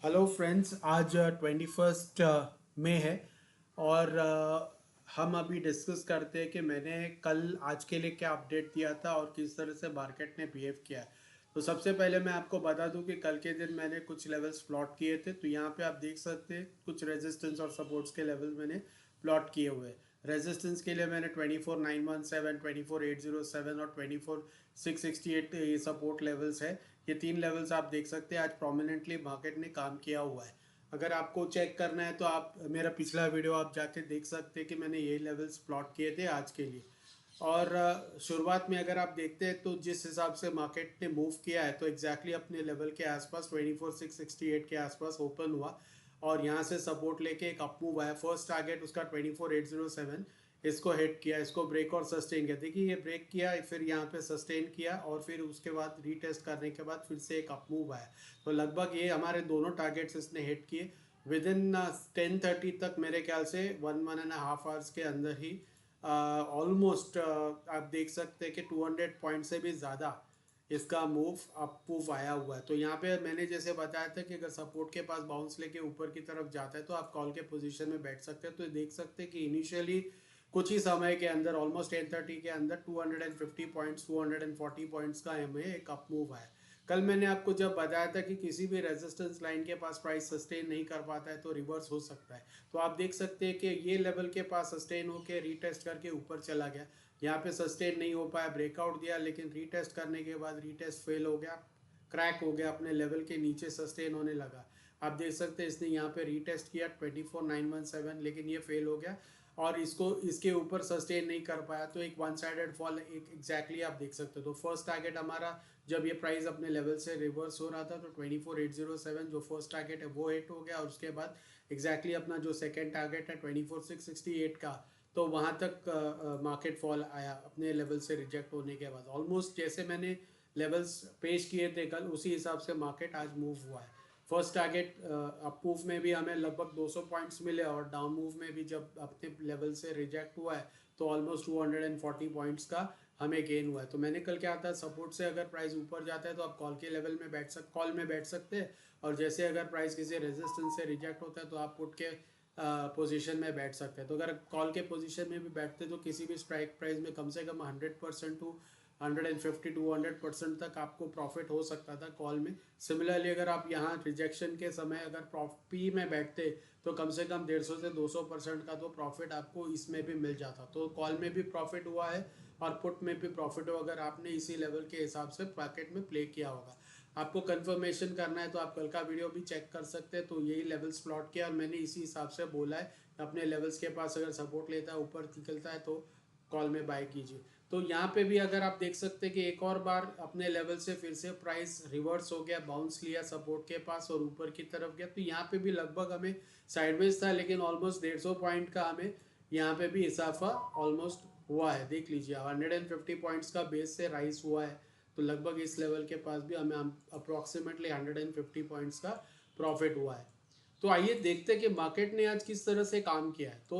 Hello friends, आज 21 मई है और हम अभी डिस्कस करते हैं कि मैंने कल आज के लिए क्या अपडेट दिया था और किस तरह से मार्केट ने बिहेव किया है। तो सबसे पहले मैं आपको बता दूं कि कल के दिन मैंने कुछ लेवल्स प्लॉट किए थे। तो यहाँ पे आप देख सकते हैं कुछ रेजिस्टेंस और सपोर्ट्स के लेवल मैंने प्लॉट किए हुए हैं। रेजिस्टेंस के लिए मैंने 24,917, 24,807 और 24,668 ये सपोर्ट लेवल्स है। ये तीन लेवल्स आप देख सकते हैं आज प्रोमिनेंटली मार्केट ने काम किया हुआ है। अगर आपको चेक करना है तो आप मेरा पिछला वीडियो आप जाके देख सकते हैं कि मैंने ये लेवल्स प्लॉट किए थे आज के लिए। और शुरुआत में अगर आप देखते हैं तो जिस हिसाब से मार्केट ने मूव किया है तो एग्जैक्टली अपने लेवल के आसपास 24,668 के आसपास ओपन हुआ और यहाँ से सपोर्ट लेके एक अप मूव आया। फर्स्ट टारगेट उसका 24,807, इसको हिट किया, इसको ब्रेक और सस्टेन किया। देखिए ये ब्रेक किया, फिर यहाँ पे सस्टेन किया और फिर उसके बाद रीटेस्ट करने के बाद फिर से एक अप मूव आया। तो लगभग ये हमारे दोनों टारगेट्स इसने हिट किए विद इन 10:30 तक। मेरे ख्याल से 1.5 आवर्स के अंदर ही ऑलमोस्ट आप देख सकते हैं कि 200 पॉइंट से भी ज़्यादा इसका मूव अप मूव आया हुआ है। तो यहाँ पे मैंने जैसे बताया था कि अगर सपोर्ट के पास बाउंस लेके ऊपर की तरफ जाता है तो आप कॉल के पोजीशन में बैठ सकते हैं। तो देख सकते हैं कि इनिशियली कुछ ही समय के अंदर ऑलमोस्ट 10:30 के अंदर 250 पॉइंट्स 240 पॉइंट्स का हमें एक अप मूव आया। कल मैंने आपको जब बताया था कि किसी भी रेजिस्टेंस लाइन के पास प्राइस सस्टेन नहीं कर पाता है तो रिवर्स हो सकता है। तो आप देख सकते हैं कि ये लेवल के पास सस्टेन होकर रीटेस्ट करके ऊपर चला गया। यहाँ पे सस्टेन नहीं हो पाया, ब्रेकआउट दिया, लेकिन रीटेस्ट करने के बाद रीटेस्ट फेल हो गया, क्रैक हो गया, अपने लेवल के नीचे सस्टेन होने लगा। आप देख सकते हैं इसने यहाँ पे रीटेस्ट किया 24,917, लेकिन ये फेल हो गया और इसको इसके ऊपर सस्टेन नहीं कर पाया। तो एक वन साइडेड फॉल एक एग्जैक्टली आप देख सकते हो। तो फर्स्ट टारगेट हमारा जब ये प्राइस अपने लेवल से रिवर्स हो रहा था तो 24,807 जो फर्स्ट टारगेट है वो हिट हो गया और उसके बाद एग्जैक्टली अपना जो सेकेंड टारगेट है 24,668 का, तो वहाँ तक मार्केट फॉल आया अपने लेवल से रिजेक्ट होने के बाद। ऑलमोस्ट जैसे मैंने लेवल्स पेश किए थे कल उसी हिसाब से मार्केट आज मूव हुआ है। फर्स्ट टारगेट अप मूव में भी हमें लगभग 200 पॉइंट्स मिले और डाउन मूव में भी जब अपने लेवल से रिजेक्ट हुआ है तो ऑलमोस्ट 240 पॉइंट्स का हमें गेन हुआ है। तो मैंने कल क्या था, सपोर्ट से अगर प्राइस ऊपर जाता है तो आप कॉल के लेवल में कॉल में बैठ सकते हैं और जैसे अगर प्राइस किसी रेजिस्टेंस से रिजेक्ट होता है तो आप पुट के पोजीशन में बैठ सकते हैं। तो अगर कॉल के पोजीशन में भी बैठते तो किसी भी स्ट्राइक प्राइस में कम से कम 100% टू 150-200% तक आपको प्रॉफिट हो सकता था कॉल में। सिमिलरली अगर आप यहाँ रिजेक्शन के समय अगर पी में बैठते तो कम से कम 150 से 200% का तो प्रॉफिट आपको इसमें भी मिल जाता। तो कॉल में भी प्रॉफिट हुआ है और पुट में भी प्रॉफिट हो अगर आपने इसी लेवल के हिसाब से पैकेट में प्ले किया होगा। आपको कंफर्मेशन करना है तो आप कल का वीडियो भी चेक कर सकते हैं। तो यही लेवल्स प्लॉट किया और मैंने इसी हिसाब से बोला है अपने लेवल्स के पास अगर सपोर्ट लेता है ऊपर निकलता है तो कॉल में बाय कीजिए। तो यहाँ पे भी अगर आप देख सकते हैं कि एक और बार अपने लेवल से फिर से प्राइस रिवर्स हो गया, बाउंस लिया सपोर्ट के पास और ऊपर की तरफ गया। तो यहाँ पे भी लगभग हमें साइडवेज था लेकिन ऑलमोस्ट 150 पॉइंट का हमें यहाँ पे भी इजाफा ऑलमोस्ट हुआ है। देख लीजिए 150 पॉइंट्स का बेस से राइज हुआ है तो लगभग इस लेवल के पास भी हमें अप्रोक्सीमेटली 150 पॉइंट्स का प्रॉफिट हुआ है। तो आइए देखते हैं कि मार्केट ने आज किस तरह से काम किया है। तो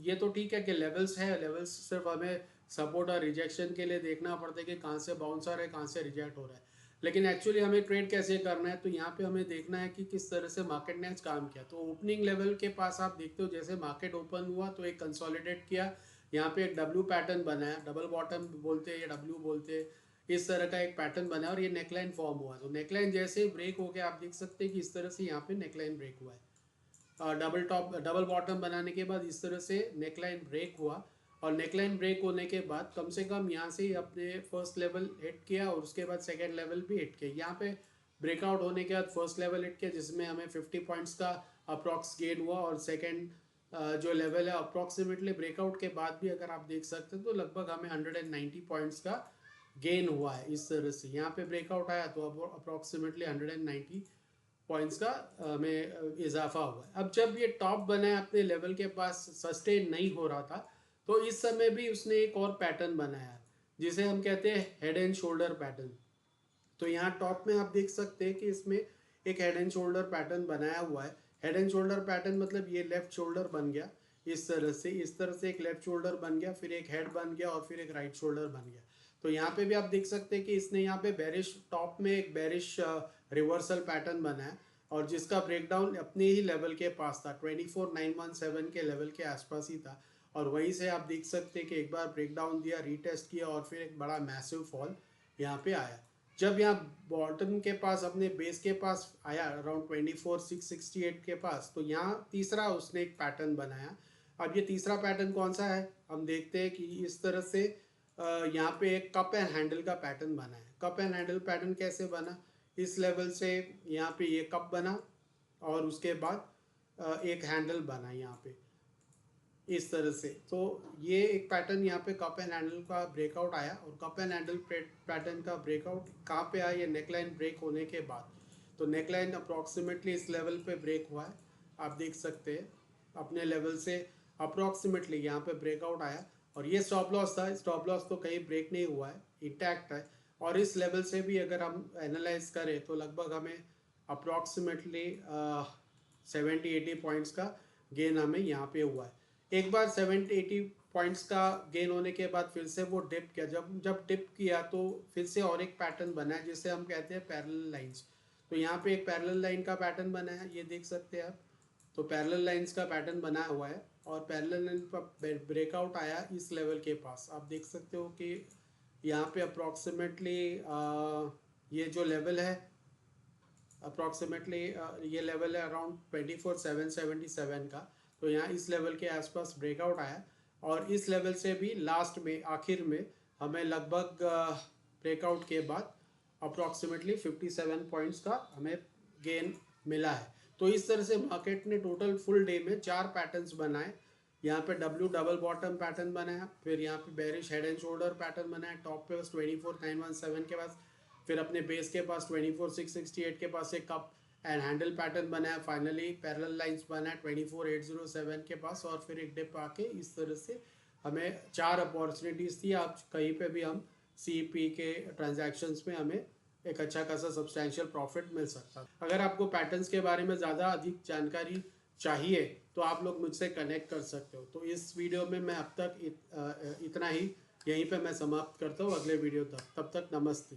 ये तो ठीक है कि लेवल्स है, लेवल्स सिर्फ हमें सपोर्ट और रिजेक्शन के लिए देखना पड़ता है कि कहाँ से बाउंस आ रहा है, कहाँ से रिजेक्ट हो रहा है, लेकिन एक्चुअली हमें ट्रेड कैसे करना है। तो यहाँ पे हमें देखना है कि किस तरह से मार्केट ने आज काम किया। तो ओपनिंग लेवल के पास आप देखते हो जैसे मार्केट ओपन हुआ तो एक कंसोलिडेट किया, यहाँ पे एक डब्ल्यू पैटर्न बनाया, डबल बॉटम बोलते हैं या डब्ल्यू बोलते हैं, इस तरह का एक पैटर्न बना और ये नेकलाइन फॉर्म हुआ। तो नेकलाइन जैसे ही ब्रेक हो गया आप देख सकते हैं कि इस तरह से यहाँ पे नेकलाइन ब्रेक हुआ है। डबल बॉटम बनाने के बाद इस तरह से नेकलाइन ब्रेक हुआ और नेकलाइन ब्रेक होने के बाद कम से कम यहाँ से अपने फर्स्ट लेवल हिट किया और उसके बाद सेकेंड लेवल भी हिट किया। यहाँ पे ब्रेकआउट होने के बाद फर्स्ट लेवल हिट किया जिसमें हमें 50 पॉइंट्स का अप्रॉक्स गेन हुआ और सेकेंड जो लेवल है अप्रॉक्सीमेटली ब्रेकआउट के बाद भी अगर आप देख सकते हैं तो लगभग हमें 190 पॉइंट्स का गेन हुआ है। इस तरह से यहाँ पे ब्रेकआउट आया तो अब अप्रॉक्सीमेटली 190 पॉइंट्स का में इजाफा हुआ है। अब जब ये टॉप बना है अपने लेवल के पास सस्टेन नहीं हो रहा था तो इस समय भी उसने एक और पैटर्न बनाया है जिसे हम कहते हैं हेड एंड शोल्डर पैटर्न। तो यहाँ टॉप में आप देख सकते हैं कि इसमें एक हेड एंड शोल्डर पैटर्न बनाया हुआ है। हेड एंड शोल्डर पैटर्न मतलब ये लेफ्ट शोल्डर बन गया इस तरह से एक लेफ्ट शोल्डर बन गया, फिर एक हेड बन गया और फिर एक राइट शोल्डर बन गया। तो यहाँ पे भी आप देख सकते हैं कि इसने यहाँ पे बेरिश टॉप में एक बेरिश रिवर्सल पैटर्न बना है और जिसका ब्रेकडाउन अपने ही लेवल के पास था, 24,917 के लेवल के आसपास ही था। और वहीं से आप देख सकते हैं कि एक बार ब्रेकडाउन दिया, रीटेस्ट किया और फिर एक बड़ा मैसिव फॉल यहाँ पे आया। जब यहाँ बॉटम के पास अपने बेस के पास आया अराउंड 24,668 के पास, तो यहाँ तीसरा उसने एक पैटर्न बनाया। अब ये तीसरा पैटर्न कौन सा है, हम देखते हैं कि इस तरह से यहाँ पे एक कप एंड हैंडल का पैटर्न बना है। कप एंड हैंडल पैटर्न कैसे बना, इस लेवल से यहाँ पे ये कप बना और उसके बाद एक हैंडल बना यहाँ पे इस तरह से। तो ये एक पैटर्न यहाँ पे कप एंड हैंडल का ब्रेकआउट आया, और कप एंड हैंडल पैटर्न का ब्रेकआउट कहाँ पे आया, ये नेकलाइन ब्रेक होने के बाद। तो नेकलाइन अप्रॉक्सीमेटली इस लेवल पे ब्रेक हुआ है, आप देख सकते हैं अपने लेवल से अप्रॉक्सीमेटली यहाँ पे ब्रेकआउट आया। और ये स्टॉप लॉस था, स्टॉप लॉस तो कहीं ब्रेक नहीं हुआ है, इंटैक्ट है। और इस लेवल से भी अगर हम एनालाइज करें तो लगभग हमें अप्रॉक्सीमेटली 70-80 पॉइंट्स का गेन हमें यहाँ पे हुआ है। एक बार 70-80 पॉइंट्स का गेन होने के बाद फिर से वो डिप किया, जब डिप किया तो फिर से और एक पैटर्न बना है जिसे हम कहते हैं पैरेलल लाइंस। तो यहाँ पे एक पैरेलल लाइन का पैटर्न बना है, ये देख सकते हैं आप। तो पैरेलल लाइंस का पैटर्न बना हुआ है और पैरेलल लाइन पर ब्रेकआउट आया इस लेवल के पास। आप देख सकते हो कि यहाँ पे अप्रॉक्सीमेटली ये जो लेवल है अप्रॉक्सीमेटली ये लेवल है अराउंड 24,777 का। तो यहाँ इस लेवल के आसपास ब्रेकआउट आया और इस लेवल से भी लास्ट में आखिर में हमें लगभग ब्रेकआउट के बाद अप्रॉक्सीमेटली 57 पॉइंट्स का हमें गेन मिला है। तो इस तरह से मार्केट ने टोटल फुल डे में 4 पैटर्न्स बनाए। यहाँ पे डब्ल्यू डबल बॉटम पैटर्न बनाया, फिर यहाँ पे bearish head and shoulder pattern बनाया, टॉप पे बस 24,917 के पास, फिर अपने बेस के पास 24,668 के पास एक कप एंड हैंडल पैटर्न बनाया, फाइनली पैरेलल लाइंस बनाया 24,807 के पास, और फिर एक डिप आके इस तरह से हमें 4 अपॉर्चुनिटीज़ थी। आप कहीं पे भी हम CP के ट्रांजैक्शंस में हमें एक अच्छा खासा सब्सटैंशियल प्रॉफिट मिल सकता है। अगर आपको पैटर्न्स के बारे में ज़्यादा अधिक जानकारी चाहिए तो आप लोग मुझसे कनेक्ट कर सकते हो। तो इस वीडियो में मैं अब तक इतना ही, यहीं पे मैं समाप्त करता हूँ। अगले वीडियो तक, तब तक नमस्ते।